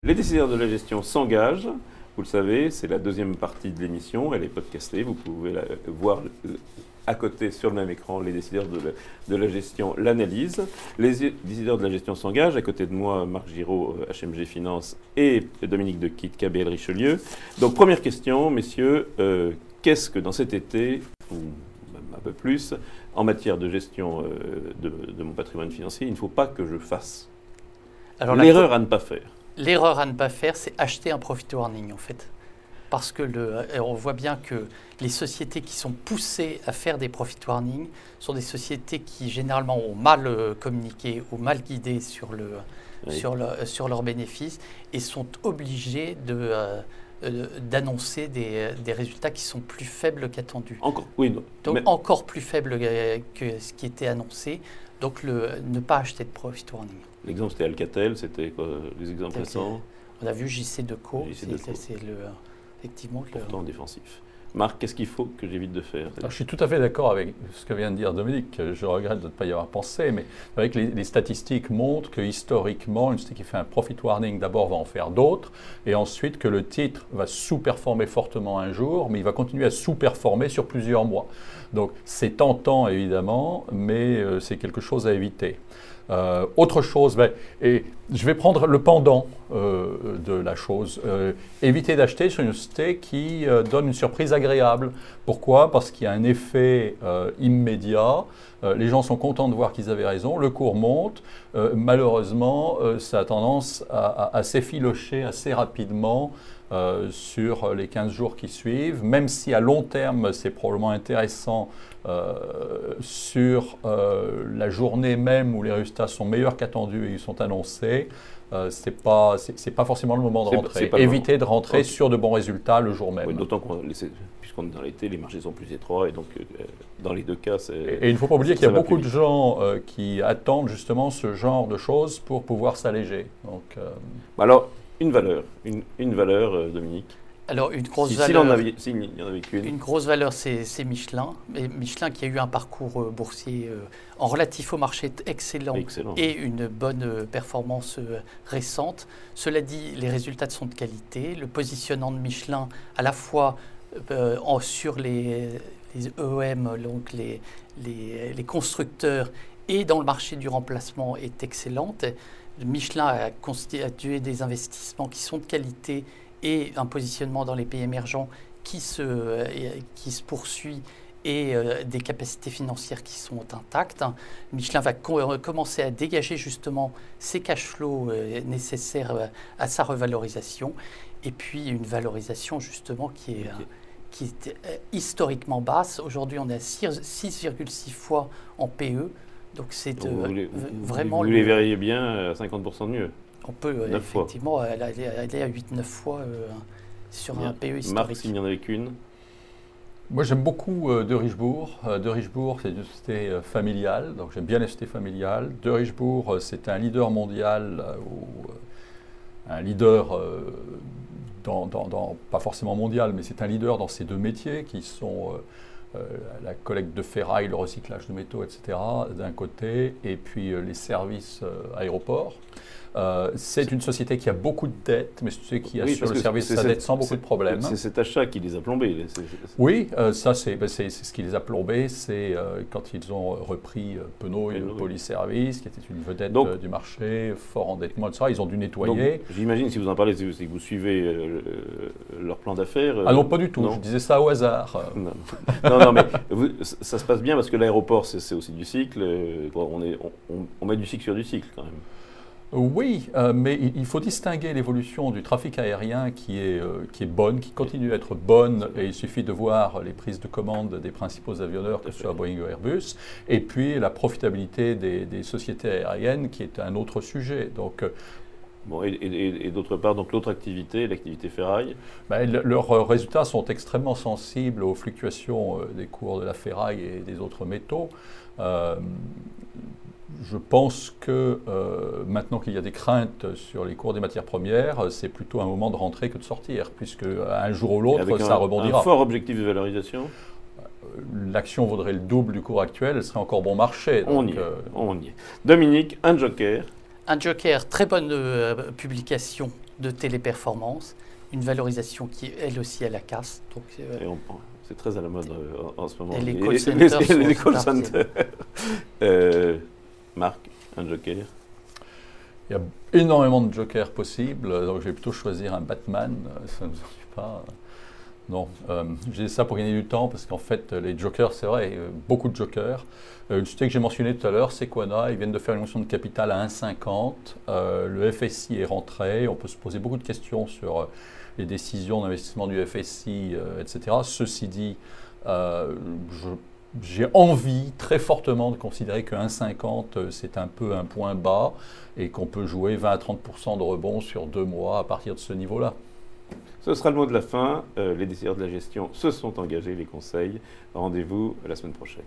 Les décideurs de la gestion s'engagent. Vous le savez, c'est la deuxième partie de l'émission. Elle est podcastée. Vous pouvez la voir à côté sur le même écran. Les décideurs de la gestion l'analyse. Les décideurs de la gestion s'engagent. À côté de moi, Marc Giraud, HMG Finance, et Dominique Dequitte, KBL Richelieu. Donc, première question, messieurs. Qu'est-ce que dans cet été, ou même un peu plus, en matière de gestion de mon patrimoine financier, il ne faut pas que je fasse? Alors, l'erreur à ne pas faire. L'erreur à ne pas faire, c'est acheter un profit warning, en fait. Parce que on voit bien que les sociétés qui sont poussées à faire des profit warning sont des sociétés qui, généralement, ont mal communiqué ou mal guidé sur leurs bénéfices et sont obligées d'annoncer des résultats qui sont plus faibles qu'attendus. Encore plus faibles que ce qui était annoncé. Donc, ne pas acheter de profit warning. L'exemple, c'était Alcatel, c'était quoi les exemples récents? On a vu JC Decaux, c'est effectivement pourtant défensif. Marc, qu'est-ce qu'il faut que j'évite de faire? Alors, je suis tout à fait d'accord avec ce que vient de dire Dominique. Je regrette de ne pas y avoir pensé, mais avec les statistiques montrent que historiquement, une société qui fait un profit warning d'abord va en faire d'autres, et ensuite que le titre va sous-performer fortement un jour, mais il va continuer à sous-performer sur plusieurs mois. Donc c'est tentant évidemment, mais c'est quelque chose à éviter. Autre chose, et je vais prendre le pendant de la chose. Éviter d'acheter sur une société qui donne une surprise agréable. Pourquoi? Parce qu'il y a un effet immédiat. Les gens sont contents de voir qu'ils avaient raison. Le cours monte. Malheureusement, ça a tendance à s'effilocher assez rapidement sur les 15 jours qui suivent, même si à long terme, c'est probablement intéressant sur la journée même où les résultats sont meilleurs qu'attendus et ils sont annoncés. C'est pas forcément le moment de rentrer. Éviter de rentrer sur de bons résultats le jour même. Oui, d'autant puisqu'on est dans l'été, les marchés sont plus étroits et donc dans les deux cas, c'est... Et il ne faut pas oublier qu'il y a beaucoup de gens qui attendent justement ce genre de choses pour pouvoir s'alléger. Donc, alors, une valeur, Dominique. Alors, une grosse valeur. S'il n'y en avait qu'une. Une grosse valeur, c'est Michelin. Et Michelin qui a eu un parcours boursier en relatif au marché excellent. Et une bonne performance récente. Cela dit, les résultats sont de qualité. Le positionnement de Michelin, à la fois sur les EM, donc les constructeurs, et dans le marché du remplacement est excellente. Michelin a constitué des investissements qui sont de qualité et un positionnement dans les pays émergents qui se poursuit et des capacités financières qui sont intactes. Michelin va commencer à dégager justement ces cash flows nécessaires à sa revalorisation et puis une valorisation justement qui est historiquement basse. Aujourd'hui, on est à 6,6 fois en PE. Donc c'est vraiment... Vous les verriez bien à 50% de mieux. On peut, effectivement, elle est à 8-9 fois sur un PE historique. Marc, s'il n'y en avait qu'une? Moi, j'aime beaucoup De Richebourg. De Richebourg, c'est une société familiale, donc j'aime bien les sociétés familiales. De Richebourg, c'est un leader mondial, un leader pas forcément mondial, mais c'est un leader dans ces deux métiers qui sont... la collecte de ferraille, le recyclage de métaux, etc., d'un côté, et puis les services aéroports. C'est une société qui a beaucoup de dettes, mais c'est une société qui assure le service de sa dette sans beaucoup de problèmes. C'est cet achat qui les a plombés. Oui, ça c'est ce qui les a plombés, c'est quand ils ont repris Penaud et Polyservice, qui était une vedette du marché, fort endettement, etc. Ils ont dû nettoyer. J'imagine, si vous en parlez, c'est que vous suivez leur plan d'affaires. Ah non, pas du tout, non. Je disais ça au hasard. Non, mais ça se passe bien parce que l'aéroport, c'est aussi du cycle. On met du cycle sur du cycle quand même. Oui, mais il faut distinguer l'évolution du trafic aérien qui est bonne, qui continue à être bonne, et il suffit de voir les prises de commande des principaux avionneurs, que ce soit Boeing ou Airbus, et puis la profitabilité des sociétés aériennes, qui est un autre sujet. Donc, bon, et d'autre part, donc l'autre activité, l'activité ferraille? Leurs résultats sont extrêmement sensibles aux fluctuations des cours de la ferraille et des autres métaux. Je pense que maintenant qu'il y a des craintes sur les cours des matières premières, c'est plutôt un moment de rentrer que de sortir, puisque un jour ou l'autre, ça rebondira. Un fort objectif de valorisation? L'action vaudrait le double du cours actuel, elle serait encore bon marché. Donc, on y est. Dominique, un joker? Un joker, très bonne publication de Téléperformance, une valorisation qui est elle aussi à la casse. Donc, c'est très à la mode en ce moment. Et les call centers. Les call centers. Marc, un joker? Il y a énormément de jokers possibles, donc je vais plutôt choisir un Batman. Ça ne me suffit pas. Non, j'ai ça pour gagner du temps parce qu'en fait, les jokers, c'est vrai, beaucoup de jokers. Une société que j'ai mentionnée tout à l'heure, Sequana, ils viennent de faire une émission de capital à 1,50. Le FSI est rentré. On peut se poser beaucoup de questions sur les décisions d'investissement du FSI, etc. Ceci dit, j'ai envie très fortement de considérer que 1,50 c'est un peu un point bas et qu'on peut jouer 20 à 30% de rebond sur 2 mois à partir de ce niveau-là. Ce sera le mot de la fin. Les décideurs de la gestion se sont engagés, les conseils. Rendez-vous la semaine prochaine.